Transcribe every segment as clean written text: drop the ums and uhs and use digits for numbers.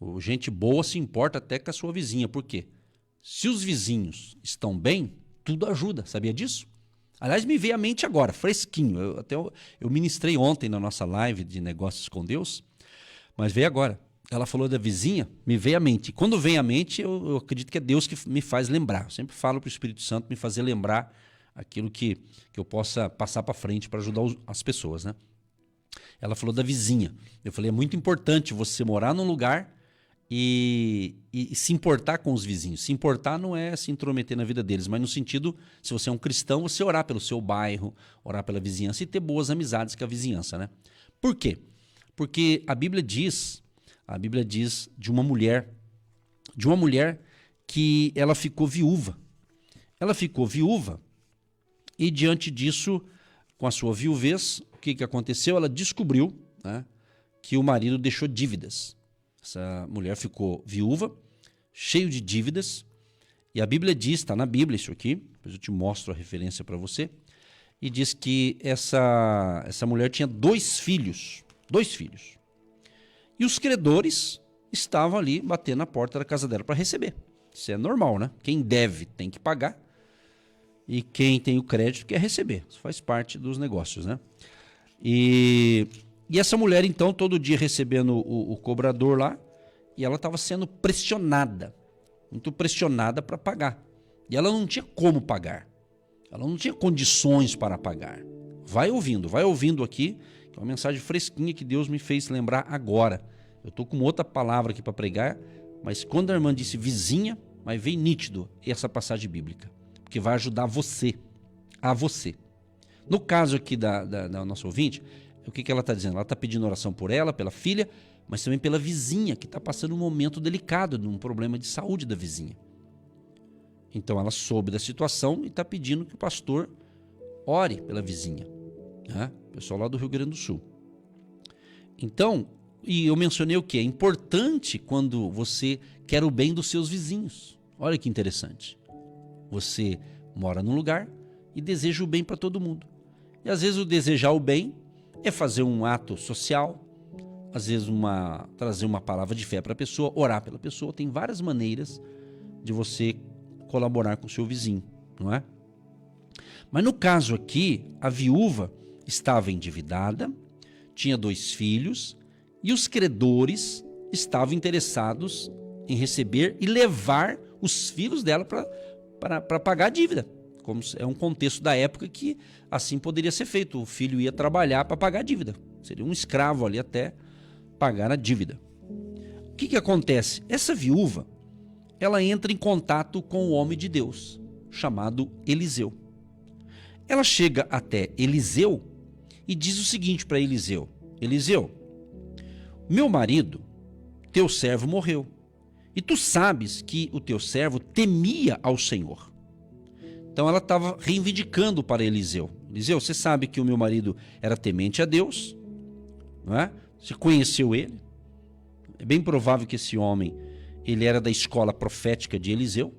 O gente boa se importa até com a sua vizinha. Por quê? Se os vizinhos estão bem, tudo ajuda. Sabia disso? Aliás, me veio à mente agora, fresquinho. Eu ministrei ontem na nossa live de negócios com Deus, mas veio agora. Ela falou da vizinha, me veio à mente. Quando vem à mente, eu acredito que é Deus que me faz lembrar. Eu sempre falo para o Espírito Santo me fazer lembrar aquilo que eu possa passar para frente para ajudar as pessoas, né? Ela falou da vizinha. Eu falei, é muito importante você morar num lugar e se importar com os vizinhos. Se importar não é se intrometer na vida deles, mas no sentido, se você é um cristão, você orar pelo seu bairro, orar pela vizinhança e ter boas amizades com a vizinhança, né? Por quê? Porque a Bíblia diz de uma mulher que ela ficou viúva. Ela ficou viúva e diante disso, com a sua viuvez, o que aconteceu? Ela descobriu, né, que o marido deixou dívidas. Essa mulher ficou viúva, cheio de dívidas, e a Bíblia diz, está na Bíblia isso aqui, depois eu te mostro a referência para você, e diz que essa mulher tinha dois filhos. E os credores estavam ali batendo na porta da casa dela para receber. Isso é normal, né? Quem deve tem que pagar e quem tem o crédito quer receber. Isso faz parte dos negócios, né? E essa mulher, então, todo dia recebendo o cobrador lá, e ela estava sendo pressionada, muito pressionada para pagar. E ela não tinha como pagar. Ela não tinha condições para pagar. Vai ouvindo aqui, que é uma mensagem fresquinha que Deus me fez lembrar agora. Eu estou com outra palavra aqui para pregar, mas quando a irmã disse vizinha, mas veio nítido essa passagem bíblica, porque vai ajudar você, a você. No caso aqui da nossa ouvinte, o que ela está dizendo? Ela está pedindo oração por ela, pela filha, mas também pela vizinha, que está passando um momento delicado, num problema de saúde da vizinha. Então ela soube da situação e está pedindo que o pastor ore pela vizinha, né? Pessoal lá do Rio Grande do Sul. Então, e eu mencionei o que? É importante quando você quer o bem dos seus vizinhos. Olha que interessante. Você mora num lugar e deseja o bem para todo mundo. E às vezes o desejar o bem é fazer um ato social, às vezes trazer uma palavra de fé para a pessoa, orar pela pessoa. Tem várias maneiras de você colaborar com o seu vizinho, não é? Mas no caso aqui, a viúva estava endividada, tinha 2 filhos e os credores estavam interessados em receber e levar os filhos dela para pagar a dívida. Como é um contexto da época que assim poderia ser feito. O filho ia trabalhar para pagar a dívida. Seria um escravo ali até pagar a dívida. O que acontece? Essa viúva, ela entra em contato com o homem de Deus, chamado Eliseu. Ela chega até Eliseu e diz o seguinte para Eliseu: Eliseu, meu marido, teu servo, morreu. E tu sabes que o teu servo temia ao Senhor. Então ela estava reivindicando para Eliseu. Eliseu, você sabe que o meu marido era temente a Deus, não é? Você conheceu ele. É bem provável que esse homem, ele era da escola profética de Eliseu.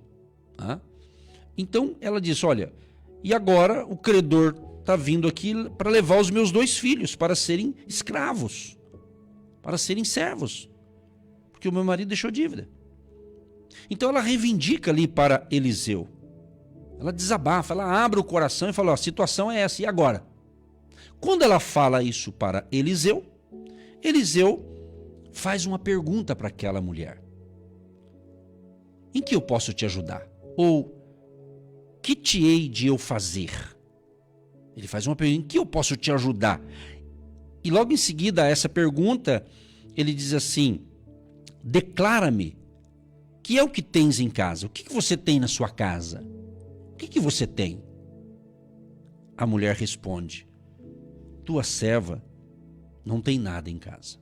Tá? Então ela disse, olha, e agora o credor está vindo aqui para levar os meus 2 filhos para serem escravos, para serem servos, porque o meu marido deixou dívida. Então ela reivindica ali para Eliseu. Ela desabafa, ela abre o coração e fala, ó, a situação é essa, e agora? Quando ela fala isso para Eliseu, Eliseu faz uma pergunta para aquela mulher. Em que eu posso te ajudar? Ou, que te hei de eu fazer? Ele faz uma pergunta, em que eu posso te ajudar? E logo em seguida a essa pergunta, ele diz assim, declara-me, que é o que tens em casa? O que você tem na sua casa? O que você tem? A mulher responde, tua serva não tem nada em casa.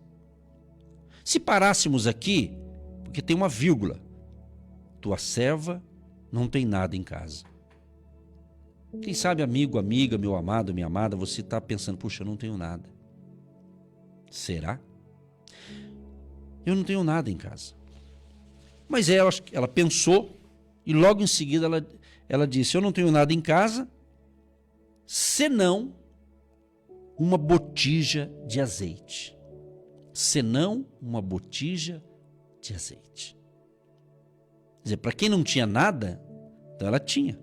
Se parássemos aqui, porque tem uma vírgula, tua serva não tem nada em casa. Quem sabe, amigo, amiga, meu amado, minha amada, você está pensando, puxa, eu não tenho nada. Será? Eu não tenho nada em casa. Mas ela pensou e logo em seguida ela disse, eu não tenho nada em casa, senão uma botija de azeite. Senão uma botija de azeite. Quer dizer, para quem não tinha nada, então ela tinha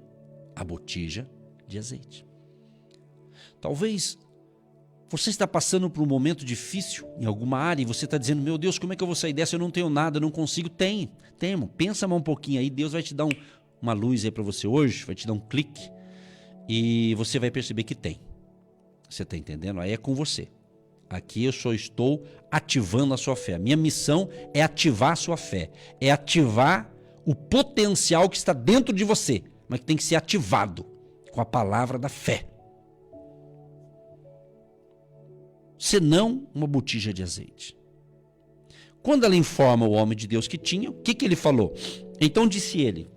a botija de azeite. Talvez você está passando por um momento difícil em alguma área e você está dizendo, meu Deus, como é que eu vou sair dessa? Eu não tenho nada, eu não consigo. Temo. Pensa mais um pouquinho aí, Deus vai te dar uma luz aí para você hoje, vai te dar um clique e você vai perceber que tem. Você está entendendo? Aí é com você. Aqui eu só estou ativando a sua fé. A minha missão é ativar a sua fé. É ativar o potencial que está dentro de você, mas que tem que ser ativado com a palavra da fé. Senão uma botija de azeite. Quando ela informa o homem de Deus que tinha, o que ele falou? Então disse ele,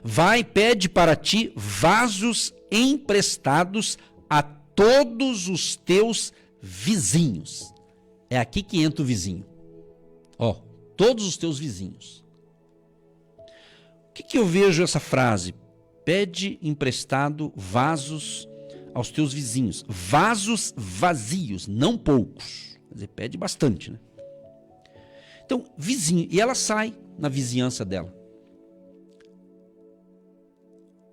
vai, pede para ti vasos emprestados a todos os teus vizinhos. É aqui que entra o vizinho. Todos os teus vizinhos. O que eu vejo essa frase? Pede emprestado vasos aos teus vizinhos. Vasos vazios, não poucos. Quer dizer, pede bastante, né? Então, vizinho. E ela sai na vizinhança dela.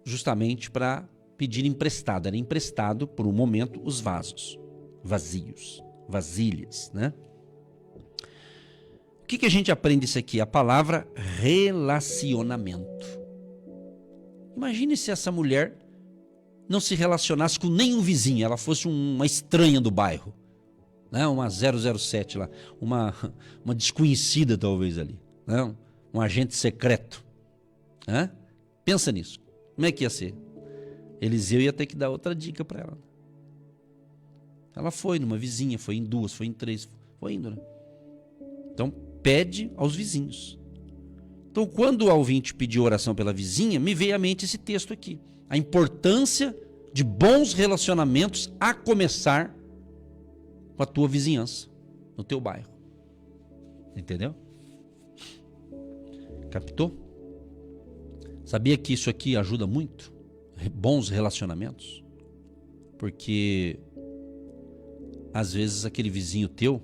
Justamente para pedir emprestado. Era emprestado, por um momento, os vasos vazios. Vasilhas, né? O que a gente aprende isso aqui? A palavra relacionamento. Imagine se essa mulher não se relacionasse com nenhum vizinho, ela fosse uma estranha do bairro, né? Uma 007 lá, uma desconhecida talvez ali, né? Um agente secreto, né? Pensa nisso, como é que ia ser? Eliseu ia ter que dar outra dica para ela. Ela foi numa vizinha, foi em duas, foi em três, foi indo, né? Então pede aos vizinhos. Então quando o ouvinte pediu oração pela vizinha, me veio à mente esse texto aqui. A importância de bons relacionamentos a começar com a tua vizinhança, no teu bairro. Entendeu? Captou? Sabia que isso aqui ajuda muito? Bons relacionamentos? Porque às vezes aquele vizinho teu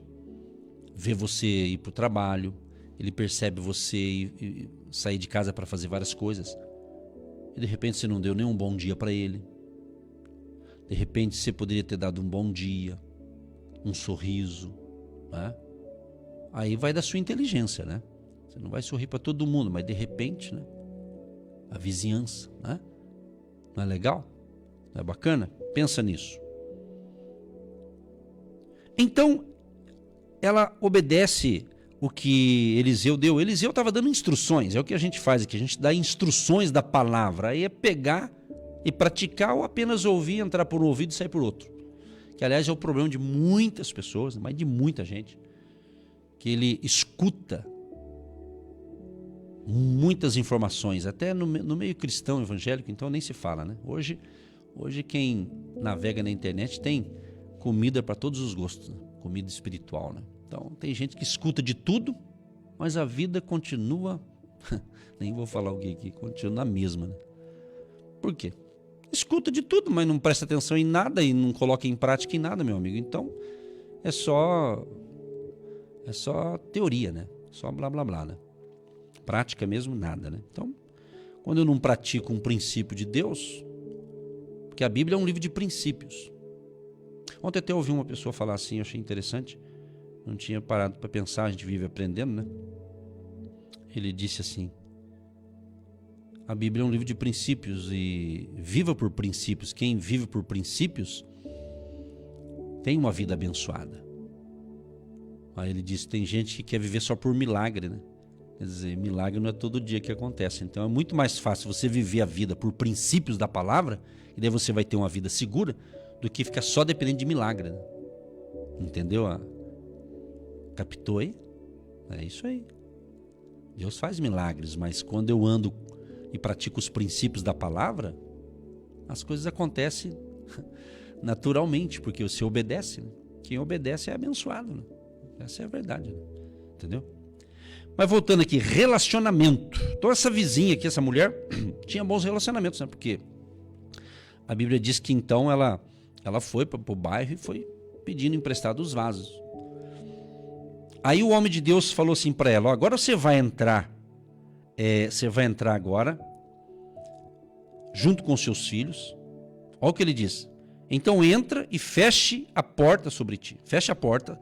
vê você ir para o trabalho, ele percebe você ir sair de casa para fazer várias coisas. E de repente você não deu nenhum bom dia para ele. De repente você poderia ter dado um bom dia, um sorriso, né? Aí vai da sua inteligência, né? Você não vai sorrir para todo mundo, mas de repente, né? A vizinhança, né? Não é legal? Não é bacana? Pensa nisso. Então, ela obedece o que Eliseu deu. Eliseu estava dando instruções, é o que a gente faz aqui, a gente dá instruções da palavra, aí é pegar e praticar ou apenas ouvir, entrar por um ouvido e sair por outro. Que aliás é o problema de muitas pessoas, mas de muita gente, que ele escuta muitas informações, até no meio cristão evangélico, então nem se fala, né? Hoje quem navega na internet tem comida para todos os gostos, né? Comida espiritual, né? Então tem gente que escuta de tudo, mas a vida continua, nem vou falar o que aqui, continua na mesma, né? Por quê? Escuta de tudo, mas não presta atenção em nada e não coloca em prática em nada, meu amigo. Então é só teoria, né? Só blá blá blá, né? Prática mesmo nada, né? Então, quando eu não pratico um princípio de Deus, porque a Bíblia é um livro de princípios. Ontem até ouvi uma pessoa falar assim, eu achei interessante, não tinha parado para pensar, a gente vive aprendendo, né? Ele disse assim, a Bíblia é um livro de princípios e viva por princípios. Quem vive por princípios tem uma vida abençoada. Aí ele disse, tem gente que quer viver só por milagre, né? Quer dizer, milagre não é todo dia que acontece. Então é muito mais fácil você viver a vida por princípios da palavra, e daí você vai ter uma vida segura, do que ficar só dependendo de milagre, né? Entendeu? Captou aí? É isso aí. Deus faz milagres, mas quando eu ando e pratico os princípios da palavra, as coisas acontecem naturalmente, porque você obedece, né? Quem obedece é abençoado, né? Essa é a verdade, né? Entendeu? Mas voltando aqui, relacionamento. Então essa vizinha aqui, essa mulher, tinha bons relacionamentos, né? Porque a Bíblia diz que então ela foi para o bairro e foi pedindo emprestado os vasos. Aí o homem de Deus falou assim para ela, ó, agora você vai entrar agora, junto com seus filhos. Olha o que ele diz. Então entra e feche a porta sobre ti. Feche a porta,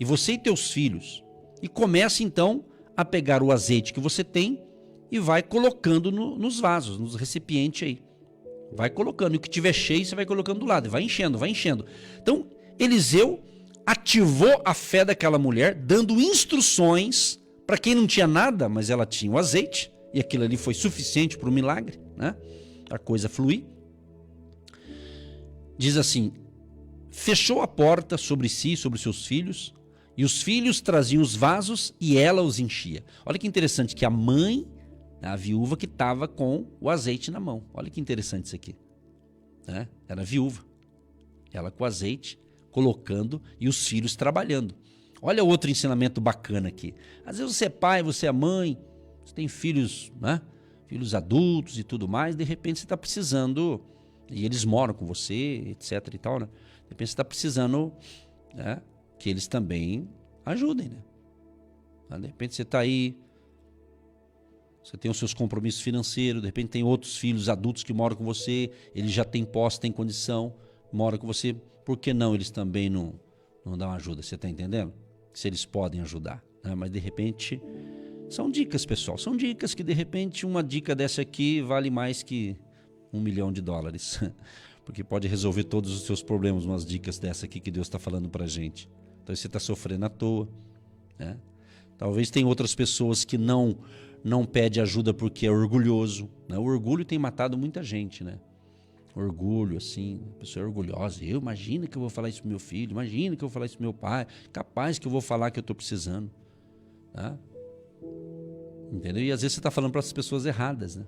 e você e teus filhos. E comece então a pegar o azeite que você tem e vai colocando nos vasos, nos recipientes aí. Vai colocando, e o que tiver cheio você vai colocando do lado, e vai enchendo, vai enchendo. Então Eliseu ativou a fé daquela mulher, dando instruções para quem não tinha nada, mas ela tinha o azeite, e aquilo ali foi suficiente para o milagre, né? A coisa fluir. Diz assim, fechou a porta sobre si e sobre seus filhos, e os filhos traziam os vasos e ela os enchia. Olha que interessante que a mãe, a viúva que estava com o azeite na mão. Olha que interessante isso aqui, né? Era viúva, ela com azeite, colocando, e os filhos trabalhando. Olha outro ensinamento bacana aqui. Às vezes você é pai, você é mãe, você tem filhos, né? Filhos adultos e tudo mais, de repente você está precisando, e eles moram com você, etc e tal, né? De repente você está precisando, né, que eles também ajudem, né? De repente você está aí, você tem os seus compromissos financeiros, de repente tem outros filhos adultos que moram com você, eles já têm posse, têm condição, moram com você, por que não eles também não dão ajuda? Você está entendendo? Se eles podem ajudar, né? Mas de repente, são dicas, pessoal, são dicas que de repente uma dica dessa aqui vale mais que $1 milhão, porque pode resolver todos os seus problemas, umas dicas dessa aqui que Deus está falando para a gente. Então você está sofrendo à toa, né? Talvez tem outras pessoas que não pede ajuda porque é orgulhoso, né? O orgulho tem matado muita gente, né? Orgulho, assim, a pessoa é orgulhosa. Imagina que eu vou falar isso pro meu filho, imagina que eu vou falar isso pro meu pai, capaz que eu vou falar que eu estou precisando, tá? Entendeu? E às vezes você está falando para as pessoas erradas, né?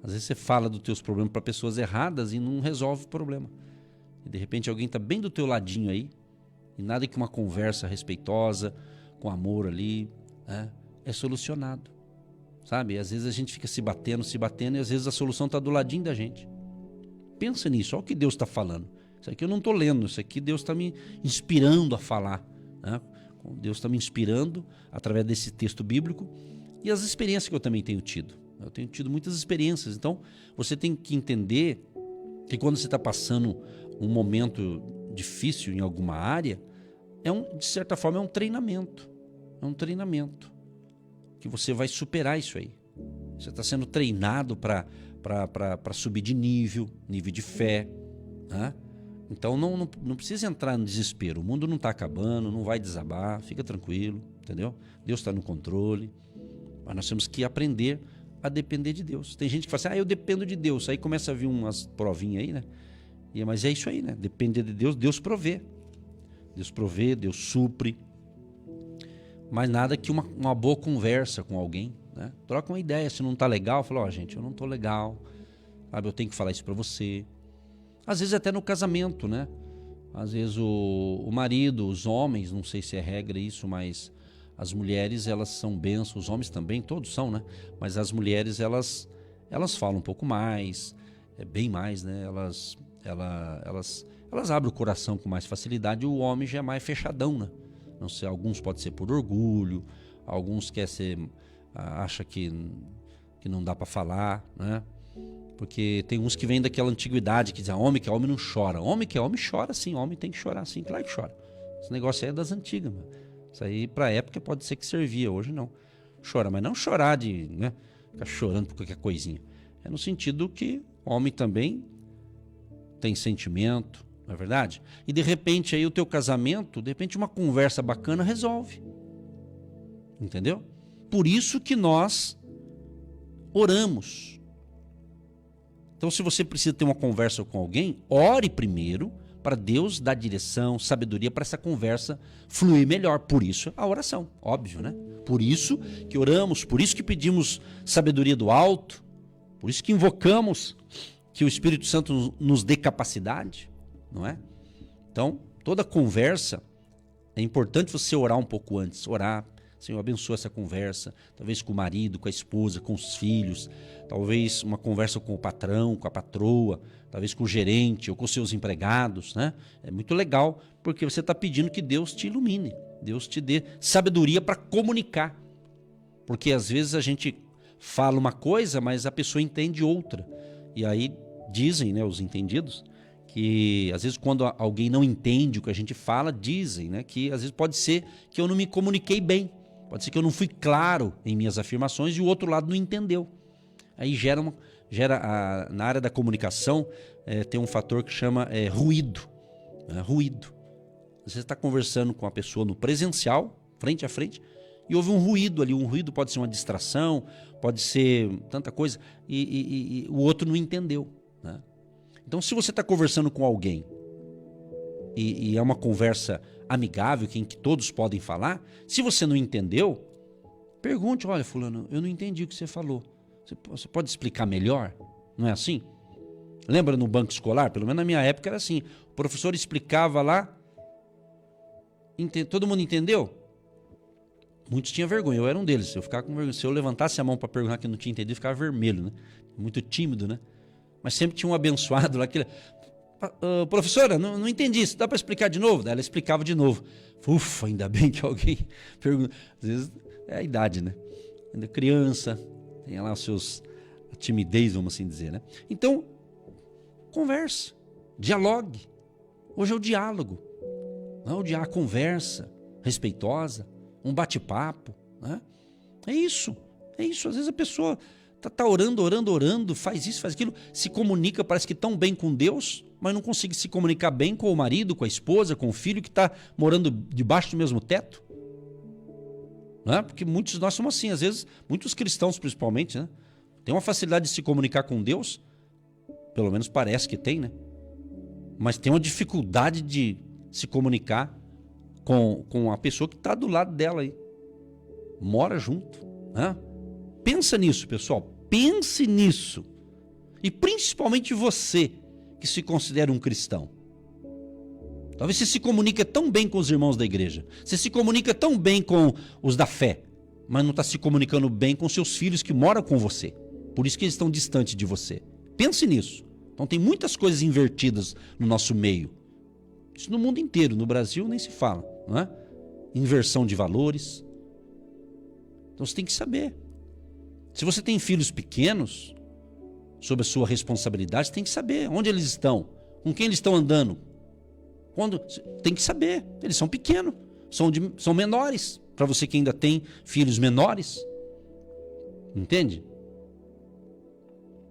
Às vezes você fala dos teus problemas para pessoas erradas e não resolve o problema. E de repente alguém está bem do teu ladinho aí, e nada que uma conversa respeitosa, com amor ali, né, é solucionado. Sabe? E às vezes a gente fica se batendo, e às vezes a solução está do ladinho da gente. Pensa nisso, olha o que Deus está falando. Isso aqui eu não estou lendo, isso aqui Deus está me inspirando a falar, né? Deus está me inspirando através desse texto bíblico e as experiências que eu também tenho tido. Eu tenho tido muitas experiências, então você tem que entender que quando você está passando um momento difícil em alguma área, de certa forma é um treinamento. É um treinamento que você vai superar isso aí. Você está sendo treinado para subir de nível de fé, né? Então não precisa entrar no desespero. O mundo não está acabando, não vai desabar, fica tranquilo, entendeu? Deus está no controle, mas nós temos que aprender a depender de Deus. Tem gente que fala assim, eu dependo de Deus. Aí começa a vir umas provinhas aí, né? Mas é isso aí, né? Depender de Deus, Deus provê. Deus provê, Deus supre. Mas nada que uma boa conversa com alguém, né? Troca uma ideia, se não tá legal, fala, gente, eu não tô legal, sabe? Eu tenho que falar isso para você. Às vezes até no casamento, né? Às vezes o marido, os homens, não sei se é regra isso, mas as mulheres, elas são bênçãos, os homens também, todos são, né? Mas as mulheres, elas falam um pouco mais, bem mais, né? Elas abrem o coração com mais facilidade, o homem já é mais fechadão, né? Não sei, alguns pode ser por orgulho, alguns acha que não dá para falar, né? Porque tem uns que vêm daquela antiguidade que dizem, homem que é homem não chora. Homem que é homem chora sim, homem tem que chorar sim, claro que chora. Esse negócio aí é das antigas, mano. Isso aí pra época pode ser que servia, hoje não. Chora, mas não chorar de, né, ficar chorando por qualquer coisinha. É no sentido que homem também tem sentimento, não é verdade? E de repente aí o teu casamento, de repente uma conversa bacana resolve. Entendeu? Por isso que nós oramos. Então, se você precisa ter uma conversa com alguém, ore primeiro para Deus dar direção, sabedoria para essa conversa fluir melhor. Por isso a oração, óbvio, né? Por isso que oramos, por isso que pedimos sabedoria do alto, por isso que invocamos que o Espírito Santo nos dê capacidade, não é? Então, toda conversa, é importante você orar um pouco antes, orar. Senhor, abençoa essa conversa, talvez com o marido, com a esposa, com os filhos, talvez uma conversa com o patrão, com a patroa, talvez com o gerente ou com os seus empregados, né? É muito legal, porque você está pedindo que Deus te ilumine, Deus te dê sabedoria para comunicar. Porque às vezes a gente fala uma coisa, mas a pessoa entende outra. E aí dizem, né, os entendidos, que às vezes quando alguém não entende o que a gente fala, dizem, né, que às vezes pode ser que eu não me comuniquei bem. Pode ser que eu não fui claro em minhas afirmações e o outro lado não entendeu. Aí na área da comunicação, tem um fator que chama ruído. Ruído. Você está conversando com a pessoa no presencial, frente a frente, e houve um ruído ali. Um ruído pode ser uma distração, pode ser tanta coisa, e o outro não entendeu, né? Então, se você está conversando com alguém e é uma conversa amigável, em que todos podem falar, se você não entendeu, pergunte: olha, fulano, eu não entendi o que você falou. Você pode explicar melhor? Não é assim? Lembra no banco escolar? Pelo menos na minha época era assim. O professor explicava lá, todo mundo entendeu? Muitos tinham vergonha, eu era um deles. Eu ficava com vergonha. Se eu levantasse a mão para perguntar que não tinha entendido, eu ficava vermelho, né? Muito tímido, né? Mas sempre tinha um abençoado lá que... professora, não entendi isso, dá para explicar de novo? Daí ela explicava de novo. Ufa, ainda bem que alguém pergunta. Às vezes é a idade, né? Ainda criança, tem lá a timidez, vamos assim dizer, né? Então, converse, dialogue. Hoje é o diálogo, não a conversa respeitosa, um bate-papo, né? É isso. Às vezes a pessoa tá orando, faz isso, faz aquilo, se comunica, parece que tão bem com Deus, mas não consegue se comunicar bem com o marido, com a esposa, com o filho que está morando debaixo do mesmo teto. Né? Porque muitos de nós somos assim, às vezes, muitos cristãos principalmente, né? Tem uma facilidade de se comunicar com Deus, pelo menos parece que tem, né? Mas tem uma dificuldade de se comunicar com a pessoa que está do lado dela aí. Mora junto, né? Pensa nisso, pessoal. Pense nisso. E principalmente você que se considera um cristão. Talvez você se comunique tão bem com os irmãos da igreja. Você se comunica tão bem com os da fé. Mas não está se comunicando bem com seus filhos que moram com você. Por isso que eles estão distantes de você. Pense nisso. Então tem muitas coisas invertidas no nosso meio. Isso no mundo inteiro. No Brasil nem se fala, não é? Inversão de valores. Então você tem que saber. Se você tem filhos pequenos, sob a sua responsabilidade, você tem que saber onde eles estão, com quem eles estão andando. Tem que saber, eles são pequenos, são menores, para você que ainda tem filhos menores. Entende?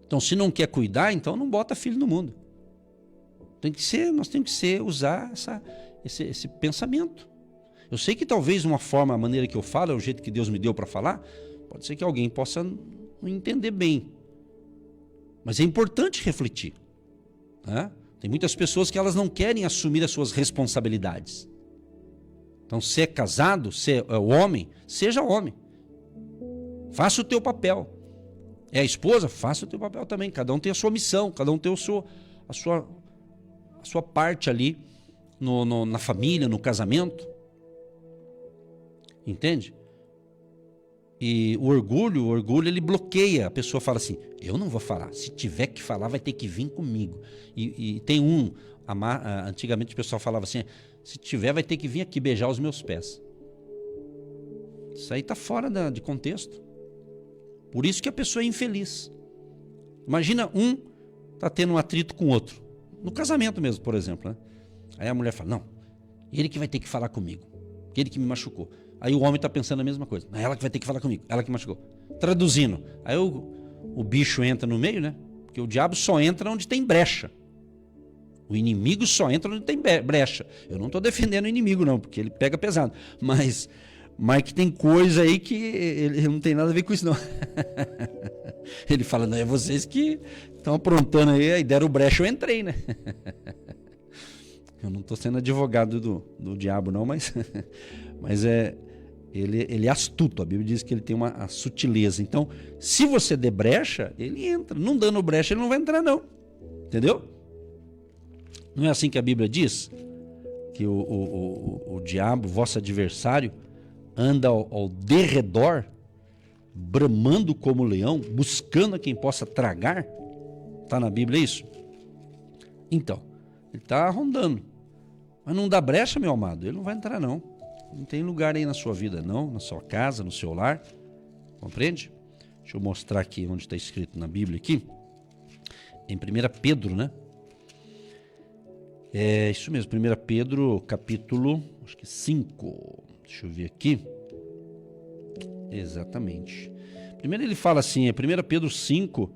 Então, se não quer cuidar, então não bota filho no mundo. Nós temos que usar esse pensamento. Eu sei que talvez a maneira que eu falo, é o jeito que Deus me deu para falar, pode ser que alguém possa não entender bem. Mas é importante refletir. Né? Tem muitas pessoas que elas não querem assumir as suas responsabilidades. Então, se é casado, se é homem, seja homem. Faça o teu papel. É a esposa? Faça o teu papel também. Cada um tem a sua missão, cada um tem a sua parte ali na família, no casamento. Entende? E o orgulho ele bloqueia. A pessoa fala assim: eu não vou falar. Se tiver que falar, vai ter que vir comigo. E tem antigamente o pessoal falava assim: se tiver, vai ter que vir aqui beijar os meus pés. Isso aí está fora de contexto. Por isso que a pessoa é infeliz. Imagina tá tendo um atrito com o outro. No casamento mesmo, por exemplo. Né? Aí a mulher fala: não, ele que vai ter que falar comigo. Ele que me machucou. Aí o homem está pensando a mesma coisa. Ela que vai ter que falar comigo. Ela que machucou. Traduzindo. Aí o bicho entra no meio, né? Porque o diabo só entra onde tem brecha. O inimigo só entra onde tem brecha. Eu não estou defendendo o inimigo, não, porque ele pega pesado. Mas que tem coisa aí que ele não tem nada a ver com isso, não. Ele fala: não, é vocês que estão aprontando aí deram brecha, eu entrei, né? Eu não estou sendo advogado do diabo, não, mas ele é astuto. A Bíblia diz que ele tem a sutileza. Então, se você der brecha, ele entra. Não dando brecha, ele não vai entrar, não. Entendeu? Não é assim que a Bíblia diz? Que o diabo, vosso adversário, anda ao derredor, bramando como leão, buscando a quem possa tragar. Está na Bíblia isso? Então, ele está rondando. Mas não dá brecha, meu amado, ele não vai entrar, não. Não tem lugar aí na sua vida, não, na sua casa, no seu lar. Compreende? Deixa eu mostrar aqui onde está escrito na Bíblia aqui. Em 1 Pedro, né? É isso mesmo, 1 Pedro, capítulo, acho que 5. Deixa eu ver aqui. Exatamente. Primeiro ele fala assim, 1 Pedro 5,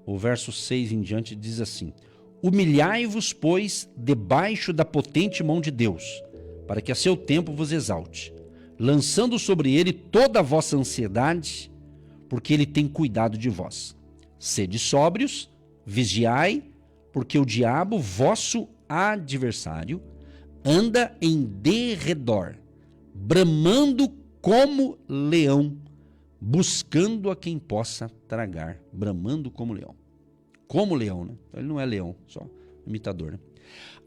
o verso 6 em diante, diz assim: humilhai-vos, pois, debaixo da potente mão de Deus, para que a seu tempo vos exalte, lançando sobre ele toda a vossa ansiedade, porque ele tem cuidado de vós. Sede sóbrios, vigiai, porque o diabo, vosso adversário, anda em derredor, bramando como leão, buscando a quem possa tragar, bramando como leão. Como leão, né? Ele não é leão, só imitador, né?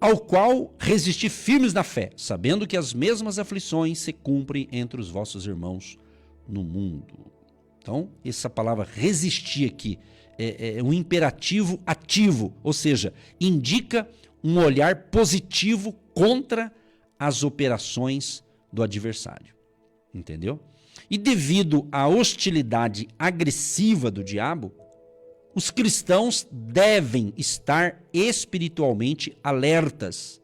Ao qual resisti firmes na fé, sabendo que as mesmas aflições se cumprem entre os vossos irmãos no mundo. Então, essa palavra resistir aqui é um imperativo ativo, ou seja, indica um olhar positivo contra as operações do adversário. Entendeu? E devido à hostilidade agressiva do diabo, os cristãos devem estar espiritualmente alertas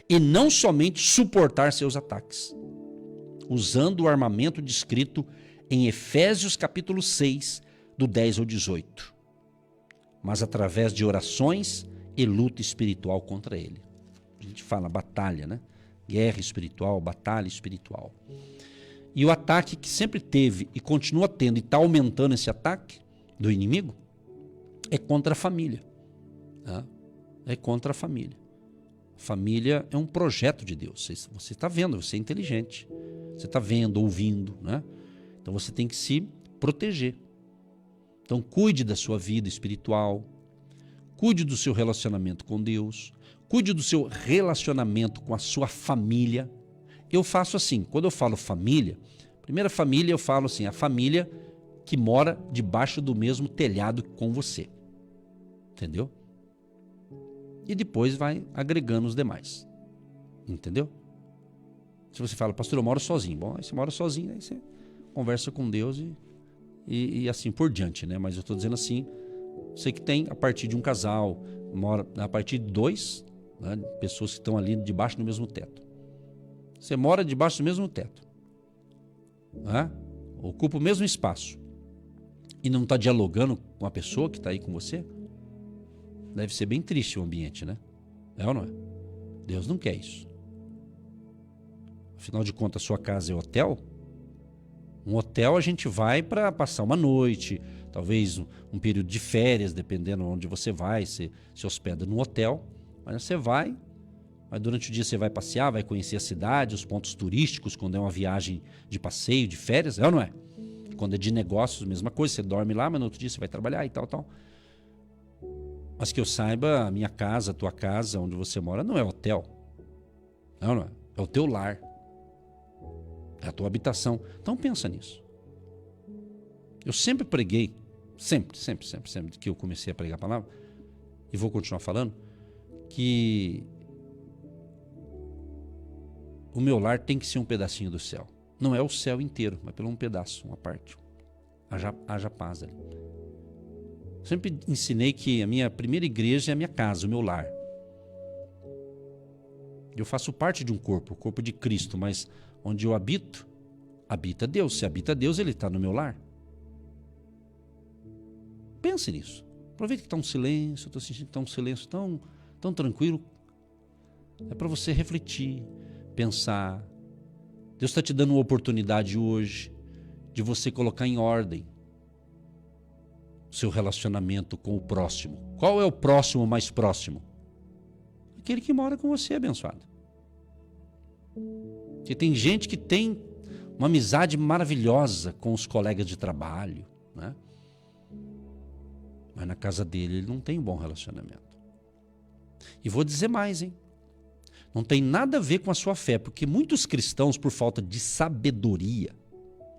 e não somente suportar seus ataques, usando o armamento descrito em Efésios capítulo 6, do 10 ao 18, mas através de orações e luta espiritual contra ele. A gente fala batalha, né? Guerra espiritual, batalha espiritual. E o ataque que sempre teve e continua tendo, e está aumentando esse ataque do inimigo, é contra a família. Tá? É contra a família. Família é um projeto de Deus. Você está vendo, você é inteligente. Você está vendo, ouvindo, né? Então você tem que se proteger. Então cuide da sua vida espiritual, cuide do seu relacionamento com Deus, cuide do seu relacionamento com a sua família. Eu faço assim, quando eu falo família, primeira família eu falo assim, a família que mora debaixo do mesmo telhado com você. Entendeu? E depois vai agregando os demais. Entendeu? Se você fala, pastor, eu moro sozinho. Bom, aí você mora sozinho, aí você conversa com Deus e assim por diante, né? Mas eu estou dizendo assim, você que tem a partir de um casal, mora a partir de dois, né, pessoas que estão ali debaixo do mesmo teto. Você mora debaixo do mesmo teto, né? Ocupa o mesmo espaço e não está dialogando com a pessoa que está aí com você, deve ser bem triste o ambiente, né? É ou não é? Deus não quer isso. Afinal de contas, a sua casa é hotel. Um hotel a gente vai para passar uma noite, talvez um período de férias, dependendo de onde você vai, você se hospeda no hotel, mas você vai, mas durante o dia você vai passear, vai conhecer a cidade, os pontos turísticos, quando é uma viagem de passeio, de férias, é ou não é? Quando é de negócios, mesma coisa, você dorme lá, mas no outro dia você vai trabalhar e tal, tal. Mas que eu saiba, a minha casa, a tua casa, onde você mora, não é hotel. Não é? É o teu lar. É a tua habitação. Então pensa nisso. Eu sempre preguei, sempre que eu comecei a pregar a palavra, e vou continuar falando, que o meu lar tem que ser um pedacinho do céu. Não é o céu inteiro, mas pelo um pedaço, uma parte. Haja paz ali. Sempre ensinei que a minha primeira igreja é a minha casa, o meu lar. Eu faço parte de um corpo, o corpo de Cristo, mas onde eu habito, habita Deus. Se habita Deus, Ele está no meu lar. Pense nisso. Aproveita que está um silêncio, estou sentindo que está um silêncio tão tranquilo. É para você refletir, pensar. Deus está te dando uma oportunidade hoje de você colocar em ordem seu relacionamento com o próximo. Qual é o próximo mais próximo? Aquele que mora com você, abençoado. Porque tem gente que tem uma amizade maravilhosa com os colegas de trabalho, né? Mas na casa dele ele não tem um bom relacionamento. E vou dizer mais, hein? Não tem nada a ver com a sua fé, porque muitos cristãos, por falta de sabedoria,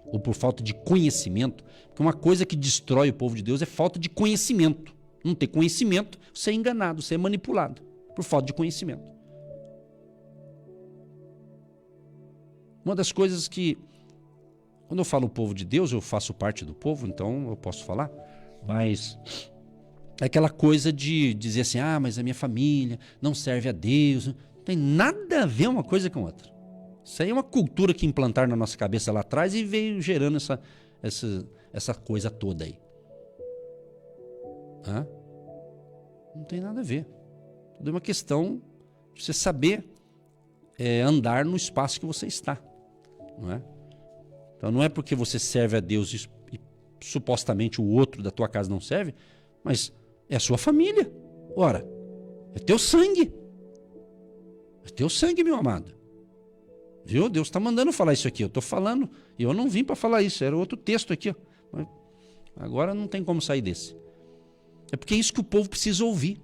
ou por falta de conhecimento, porque uma coisa que destrói o povo de Deus é falta de conhecimento. Não ter conhecimento, você é enganado, você é manipulado, por falta de conhecimento. Uma das coisas que, quando eu falo povo de Deus, eu faço parte do povo, então eu posso falar, mas é aquela coisa de dizer assim, mas a minha família não serve a Deus. Não tem nada a ver uma coisa com outra. Isso aí é uma cultura que implantaram na nossa cabeça lá atrás e veio gerando essa coisa toda aí. Não tem nada a ver. Tudo é uma questão de você saber andar no espaço que você está. Não é? Então não é porque você serve a Deus e supostamente o outro da tua casa não serve, mas é a sua família. Ora, é teu sangue. É teu sangue, meu amado. Viu? Deus está mandando falar isso aqui. Eu estou falando e eu não vim para falar isso. Era outro texto aqui. Ó. Agora não tem como sair desse. É porque é isso que o povo precisa ouvir.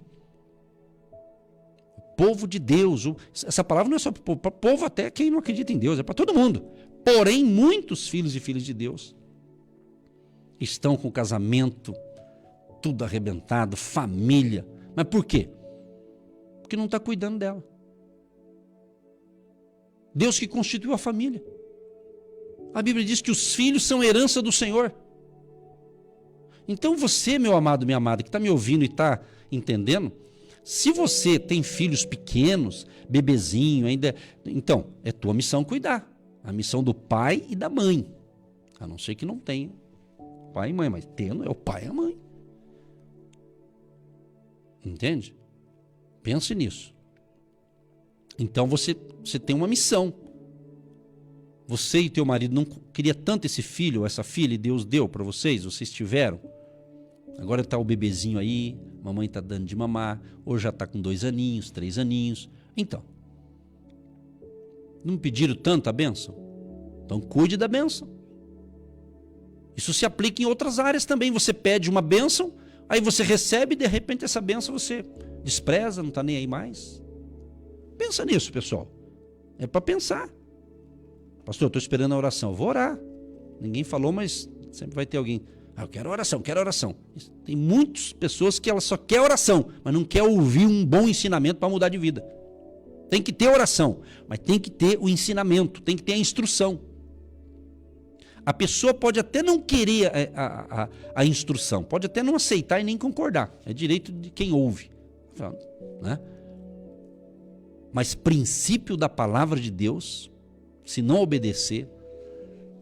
O povo de Deus. Essa palavra não é só para o povo. Para o povo até quem não acredita em Deus. É para todo mundo. Porém, muitos filhos e filhas de Deus estão com o casamento tudo arrebentado, família. Mas por quê? Porque não está cuidando dela. Deus que constituiu a família. A Bíblia diz que os filhos são herança do Senhor. Então você, meu amado, minha amada, que está me ouvindo e está entendendo, se você tem filhos pequenos, bebezinho ainda, então é tua missão cuidar. A missão do pai e da mãe. A não ser que não tenha pai e mãe, mas tendo é o pai e a mãe. Entende? Pense nisso. Então você tem uma missão. Você e teu marido não queria tanto esse filho ou essa filha e Deus deu para vocês tiveram. Agora está o bebezinho aí, mamãe está dando de mamar, ou já está com 2 aninhos, 3 aninhos. Então, não pediram tanto a bênção? Então cuide da bênção. Isso se aplica em outras áreas também. Você pede uma bênção, aí você recebe e de repente essa bênção você despreza, não está nem aí mais. Pensa nisso, pessoal. É para pensar. Pastor, eu estou esperando a oração. Eu vou orar. Ninguém falou, mas sempre vai ter alguém. Eu quero oração, quero oração. Tem muitas pessoas que elas só querem oração, mas não quer ouvir um bom ensinamento para mudar de vida. Tem que ter oração, mas tem que ter o ensinamento, tem que ter a instrução. A pessoa pode até não querer a instrução, pode até não aceitar e nem concordar. É direito de quem ouve. Né? Mas princípio da palavra de Deus, se não obedecer,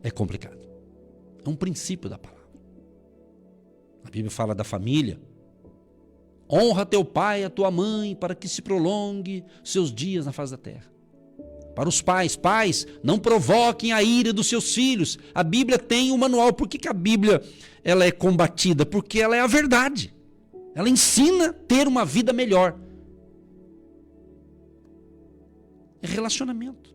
é complicado. É um princípio da palavra. A Bíblia fala da família. Honra teu pai e a tua mãe para que se prolongue seus dias na face da terra. Para os pais, não provoquem a ira dos seus filhos. A Bíblia tem um manual. Por que a Bíblia ela é combatida? Porque ela é a verdade. Ela ensina a ter uma vida melhor. É relacionamento.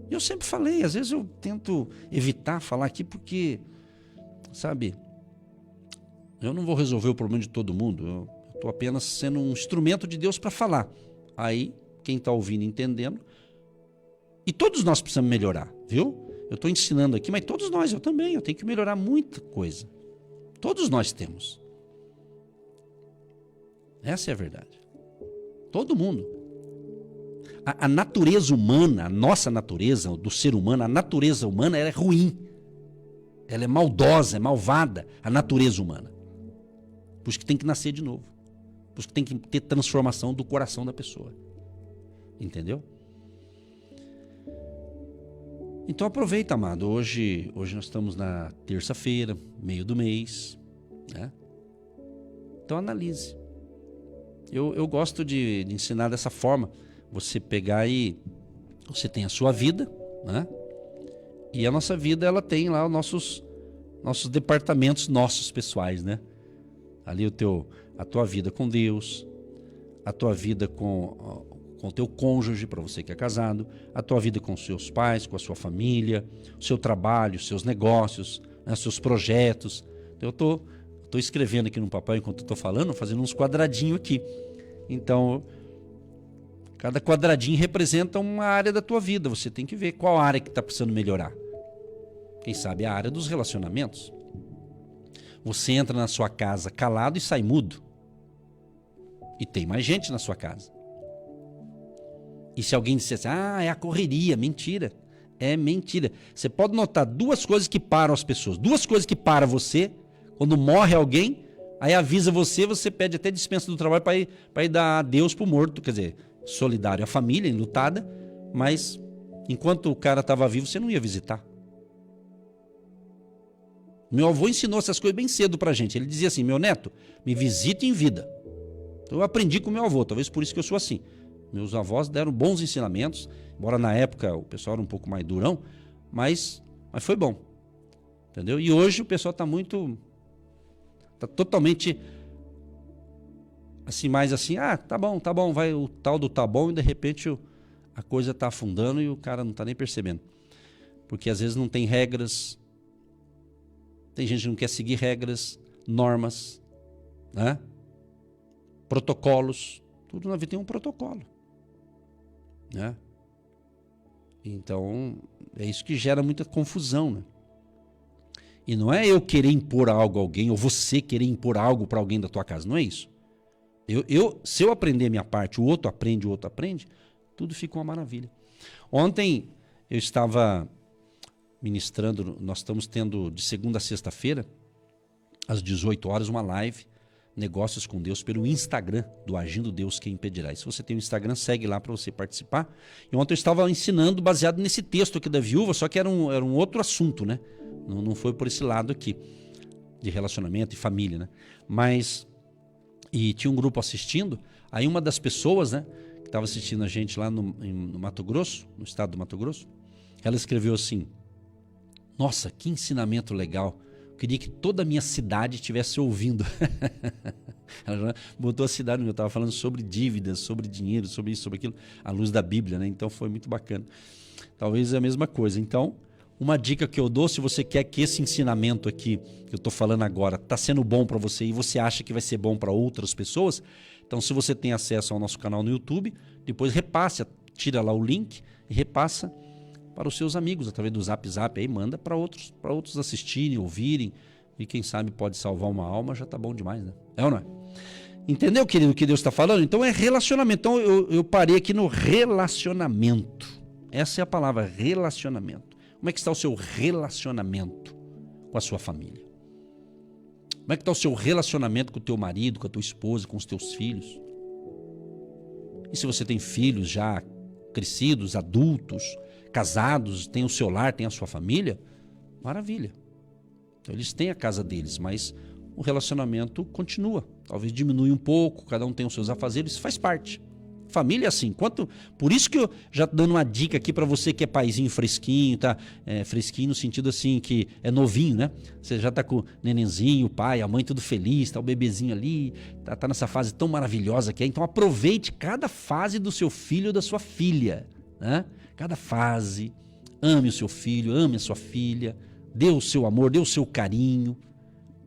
Eu sempre falei, às vezes eu tento evitar falar aqui porque, sabe, eu não vou resolver o problema de todo mundo. Eu estou apenas sendo um instrumento de Deus para falar. Aí, quem está ouvindo, entendendo. E todos nós precisamos melhorar, viu? Eu estou ensinando aqui, mas todos nós, eu também. Eu tenho que melhorar muita coisa. Todos nós temos. Essa é a verdade. Todo mundo. A natureza humana, a nossa natureza, do ser humano, a natureza humana ela é ruim. Ela é maldosa, é malvada, a natureza humana. Por isso que tem que nascer de novo. Por isso que tem que ter transformação do coração da pessoa. Entendeu? Então aproveita, amado. Hoje nós estamos na terça-feira, meio do mês. Né? Então analise. Eu gosto de ensinar dessa forma. Você pegar e você tem a sua vida, né? E a nossa vida ela tem lá os nossos departamentos nossos pessoais, né? Ali a tua vida com Deus, a tua vida com o teu cônjuge, para você que é casado, a tua vida com os seus pais, com a sua família, o seu trabalho, os seus negócios, né, seus projetos. Então, eu tô escrevendo aqui no papel enquanto eu estou falando, fazendo uns quadradinhos aqui. Então, cada quadradinho representa uma área da tua vida. Você tem que ver qual área que está precisando melhorar. Quem sabe a área dos relacionamentos. Você entra na sua casa calado e sai mudo. E tem mais gente na sua casa. E se alguém dissesse, é a correria, mentira. É mentira. Você pode notar duas coisas que param as pessoas. Duas coisas que param você. Quando morre alguém, aí avisa você, você pede até dispensa do trabalho para ir dar adeus pro morto. Quer dizer, solidário à família, enlutada, mas enquanto o cara estava vivo, você não ia visitar. Meu avô ensinou essas coisas bem cedo pra gente. Ele dizia assim, meu neto, me visite em vida. Então eu aprendi com meu avô, talvez por isso que eu sou assim. Meus avós deram bons ensinamentos, embora na época o pessoal era um pouco mais durão, mas foi bom. Entendeu? E hoje o pessoal está totalmente assim, mais assim, tá bom, vai o tal do tá bom, e de repente a coisa está afundando e o cara não está nem percebendo. Porque às vezes não tem regras, tem gente que não quer seguir regras, normas, né? Protocolos, tudo na vida tem um protocolo, né? Então, é isso que gera muita confusão, né? E não é eu querer impor algo a alguém, ou você querer impor algo para alguém da tua casa, não é isso. Se eu aprender a minha parte, o outro aprende, tudo fica uma maravilha. Ontem eu estava ministrando, nós estamos tendo de segunda a sexta-feira, às 18 horas, uma live, Negócios com Deus, pelo Instagram do Agindo Deus Quem Impedirá. E se você tem um Instagram, segue lá para você participar. E ontem eu estava ensinando baseado nesse texto aqui da viúva, só que era um outro assunto, né? Não foi por esse lado aqui, de relacionamento e família, né? Mas, e tinha um grupo assistindo, aí uma das pessoas, né, que estava assistindo a gente lá no Mato Grosso, no estado do Mato Grosso, ela escreveu assim, nossa, que ensinamento legal. Eu queria que toda a minha cidade estivesse ouvindo. Ela já botou a cidade, eu estava falando sobre dívidas, sobre dinheiro, sobre isso, sobre aquilo, à luz da Bíblia, né? Então foi muito bacana. Talvez é a mesma coisa. Então, uma dica que eu dou, se você quer que esse ensinamento aqui, que eu estou falando agora, está sendo bom para você e você acha que vai ser bom para outras pessoas, então se você tem acesso ao nosso canal no YouTube, depois repasse, tira lá o link e repassa para os seus amigos, através do Zap aí, manda para outros assistirem, ouvirem, e quem sabe pode salvar uma alma, já está bom demais, né? É ou não é? Entendeu, querido, o que Deus está falando? Então é relacionamento. Então eu parei aqui no relacionamento. Essa é a palavra, relacionamento. Como é que está o seu relacionamento com a sua família? Como é que está o seu relacionamento com o teu marido, com a tua esposa, com os teus filhos? E se você tem filhos já crescidos, adultos, casados, tem o seu lar, tem a sua família, maravilha. Então eles têm a casa deles, mas o relacionamento continua. Talvez diminui um pouco, cada um tem os seus afazeres, isso faz parte. Família é assim. Por isso que eu já tô dando uma dica aqui para você que é paizinho fresquinho, tá? Fresquinho no sentido assim que é novinho, né? Você já tá com o nenenzinho, o pai, a mãe tudo feliz, tá o bebezinho ali, tá nessa fase tão maravilhosa que é. Então aproveite cada fase do seu filho ou da sua filha, né? Cada fase, ame o seu filho, ame a sua filha, dê o seu amor, dê o seu carinho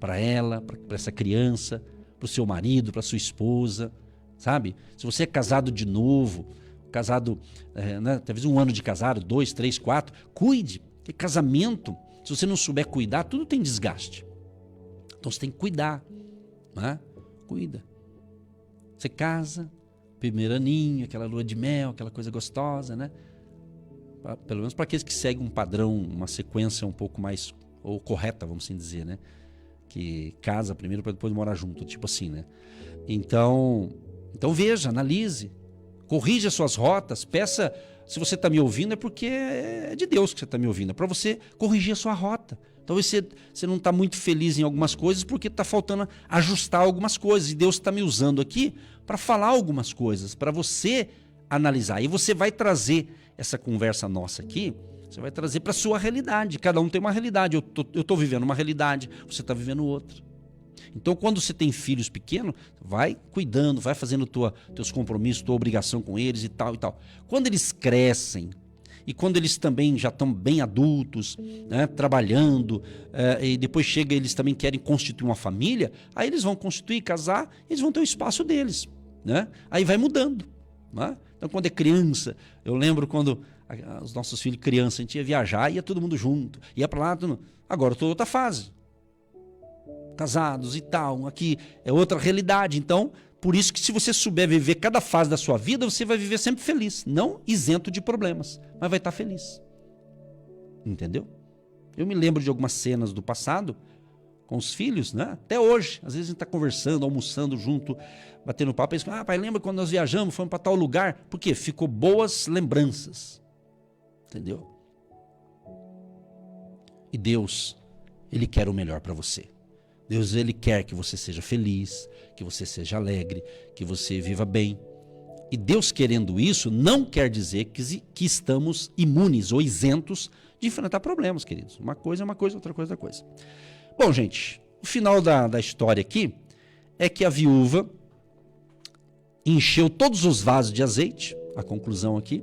para ela, para essa criança, para o seu marido, para sua esposa, sabe? Se você é casado de novo, casado, né, talvez um ano de casado, 2, 3, 4, cuide, porque casamento, se você não souber cuidar, tudo tem desgaste. Então você tem que cuidar, né? Cuida. Você casa, primeiro aninho, aquela lua de mel, aquela coisa gostosa, né? Pelo menos para aqueles que seguem um padrão, uma sequência um pouco mais ou correta, vamos assim dizer, né? Que casa primeiro para depois morar junto, tipo assim, né? Então veja, analise, corrija suas rotas, peça, se você está me ouvindo é porque é de Deus que você está me ouvindo, é para você corrigir a sua rota. Talvez você não está muito feliz em algumas coisas porque está faltando ajustar algumas coisas, e Deus está me usando aqui para falar algumas coisas, para você analisar, e você vai trazer essa conversa nossa aqui, você vai trazer para a sua realidade. Cada um tem uma realidade. Eu tô vivendo uma realidade, você está vivendo outra. Então, quando você tem filhos pequenos, vai cuidando, vai fazendo teus compromissos, tua obrigação com eles e tal e tal. Quando eles crescem, e quando eles também já estão bem adultos, né, trabalhando, e depois chega, eles também querem constituir uma família, aí eles vão constituir, casar, eles vão ter o espaço deles, né? Aí vai mudando, né? Então, quando é criança, eu lembro quando os nossos filhos criança, a gente ia viajar, ia todo mundo junto, ia para lá, agora eu estou em outra fase, casados e tal, aqui é outra realidade, então Por isso que se você souber viver cada fase da sua vida, você vai viver sempre feliz, não isento de problemas, mas vai estar feliz. Entendeu? Eu me lembro de algumas cenas do passado com os filhos, né? Até hoje, às vezes a gente está conversando, almoçando junto, batendo papo, e eles pai, lembra quando nós viajamos, fomos para tal lugar? Por quê? Ficou boas lembranças. Entendeu? E Deus, Ele quer o melhor para você. Deus, Ele quer que você seja feliz, que você seja alegre, que você viva bem. E Deus querendo isso não quer dizer que estamos imunes ou isentos de enfrentar problemas, queridos. Uma coisa é uma coisa, outra coisa é outra coisa. Bom, gente, o final da história aqui é que a viúva encheu todos os vasos de azeite, a conclusão aqui.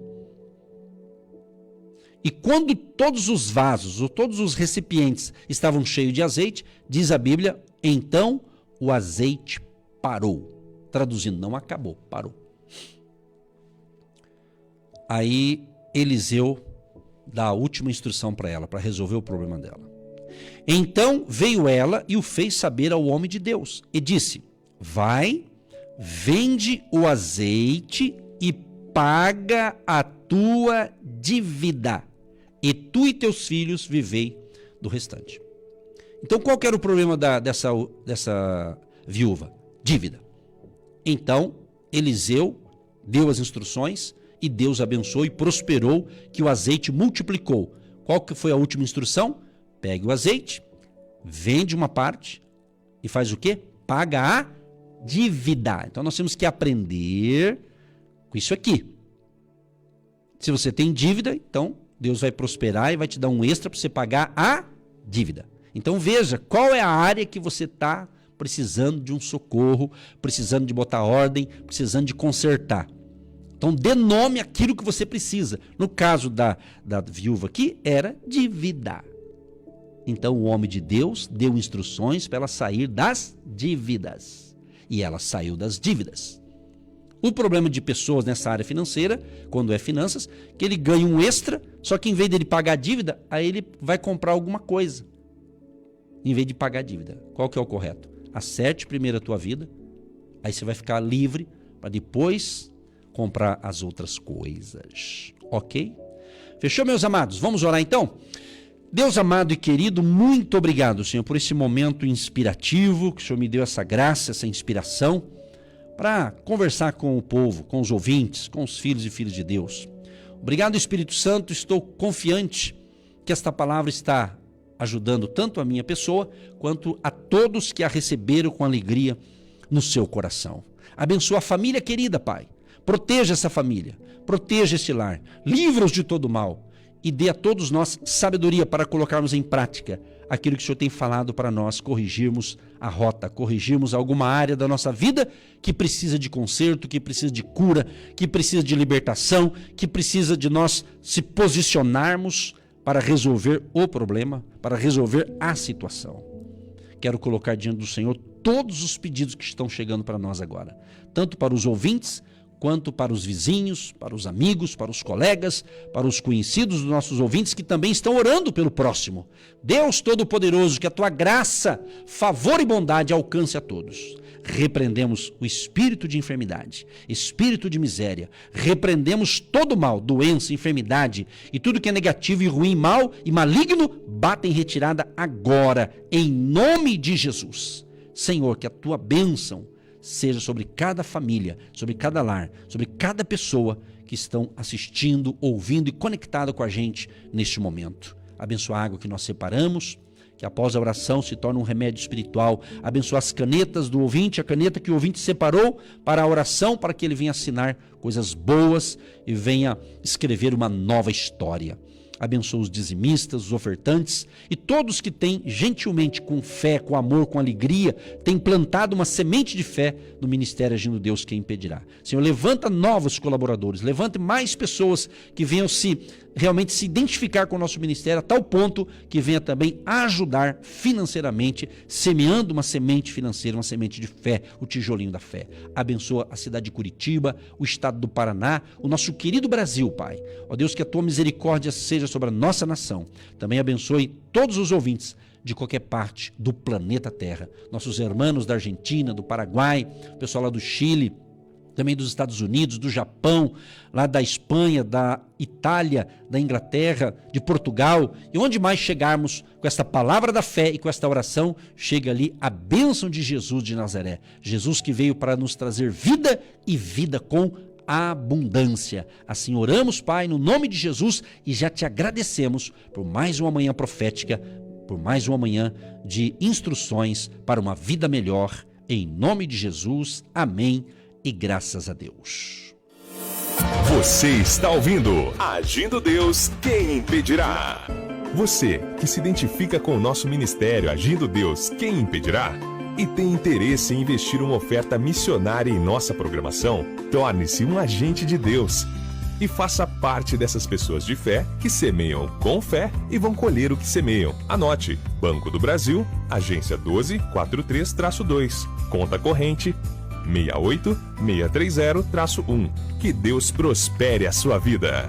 E quando todos os vasos ou todos os recipientes estavam cheios de azeite, diz a Bíblia, então o azeite parou. Traduzindo, não acabou, parou. Aí Eliseu dá a última instrução para ela, para resolver o problema dela. Então veio ela e o fez saber ao homem de Deus. E disse, vai, vende o azeite e paga a tua dívida. E tu e teus filhos vivei do restante. Então qual que era o problema dessa viúva? Dívida. Então Eliseu deu as instruções e Deus abençoou e prosperou, que o azeite multiplicou. Qual que foi a última instrução? Pegue o azeite, vende uma parte e faz o quê? Paga a dívida. Então nós temos que aprender com isso aqui. Se você tem dívida, então Deus vai prosperar e vai te dar um extra para você pagar a dívida. Então veja, qual é a área que você está precisando de um socorro, precisando de botar ordem, precisando de consertar. Então dê nome àquilo que você precisa. No caso da viúva aqui, era dívida. Então o homem de Deus deu instruções para ela sair das dívidas. E ela saiu das dívidas. O problema de pessoas nessa área financeira, quando é finanças, que ele ganha um extra, só que em vez dele pagar a dívida, aí ele vai comprar alguma coisa. Em vez de pagar a dívida. Qual que é o correto? Acerte primeiro a tua vida, aí você vai ficar livre para depois comprar as outras coisas. Ok? Fechou, meus amados? Vamos orar então? Deus amado e querido, muito obrigado, Senhor, por esse momento inspirativo, que o Senhor me deu essa graça, essa inspiração, para conversar com o povo, com os ouvintes, com os filhos e filhas de Deus. Obrigado, Espírito Santo, estou confiante que esta palavra está ajudando tanto a minha pessoa, quanto a todos que a receberam com alegria no seu coração. Abençoa a família querida, Pai. Proteja essa família, proteja este lar, livra-os de todo mal e dê a todos nós sabedoria para colocarmos em prática aquilo que o Senhor tem falado para nós, corrigirmos a rota, corrigirmos alguma área da nossa vida que precisa de conserto, que precisa de cura, que precisa de libertação, que precisa de nós se posicionarmos para resolver o problema, para resolver a situação. Quero colocar diante do Senhor todos os pedidos que estão chegando para nós agora, tanto para os ouvintes, quanto para os vizinhos, para os amigos, para os colegas, para os conhecidos dos nossos ouvintes que também estão orando pelo próximo. Deus Todo-Poderoso, que a tua graça, favor e bondade alcance a todos. Repreendemos o espírito de enfermidade, espírito de miséria, repreendemos todo mal, doença, enfermidade e tudo que é negativo e ruim, mal e maligno, bata em retirada agora, em nome de Jesus. Senhor, que a tua bênção seja sobre cada família, sobre cada lar, sobre cada pessoa que estão assistindo, ouvindo e conectada com a gente neste momento. Abençoa a água que nós separamos, que após a oração se torne um remédio espiritual. Abençoa as canetas do ouvinte, a caneta que o ouvinte separou para a oração, para que ele venha assinar coisas boas e venha escrever uma nova história. Abençoa os dizimistas, os ofertantes e todos que têm gentilmente, com fé, com amor, com alegria, têm plantado uma semente de fé no ministério Agindo Deus, quem impedirá. Senhor, levanta novos colaboradores, levante mais pessoas que venham realmente se identificar com o nosso ministério a tal ponto que venha também ajudar financeiramente, semeando uma semente financeira, uma semente de fé, o tijolinho da fé. Abençoa a cidade de Curitiba, o estado do Paraná, o nosso querido Brasil, Pai. Ó Deus, que a tua misericórdia seja sobre a nossa nação. Também abençoe todos os ouvintes, de qualquer parte do planeta Terra. Nossos irmãos da Argentina, do Paraguai, o pessoal lá do Chile, também dos Estados Unidos, do Japão, lá da Espanha, da Itália, da Inglaterra, de Portugal, e onde mais chegarmos com esta palavra da fé e com esta oração, chega ali a bênção de Jesus de Nazaré. Jesus que veio para nos trazer vida e vida com abundância. Assim oramos, Pai, no nome de Jesus, e já te agradecemos por mais uma manhã profética, por mais uma manhã de instruções para uma vida melhor. Em nome de Jesus, amém. E graças a Deus. Você está ouvindo Agindo Deus, quem impedirá? Você que se identifica com o nosso ministério Agindo Deus, quem impedirá? E tem interesse em investir uma oferta missionária em nossa programação? Torne-se um agente de Deus e faça parte dessas pessoas de fé que semeiam com fé e vão colher o que semeiam. Anote: Banco do Brasil, agência 1243-2, conta corrente 68630-1. Que Deus prospere a sua vida.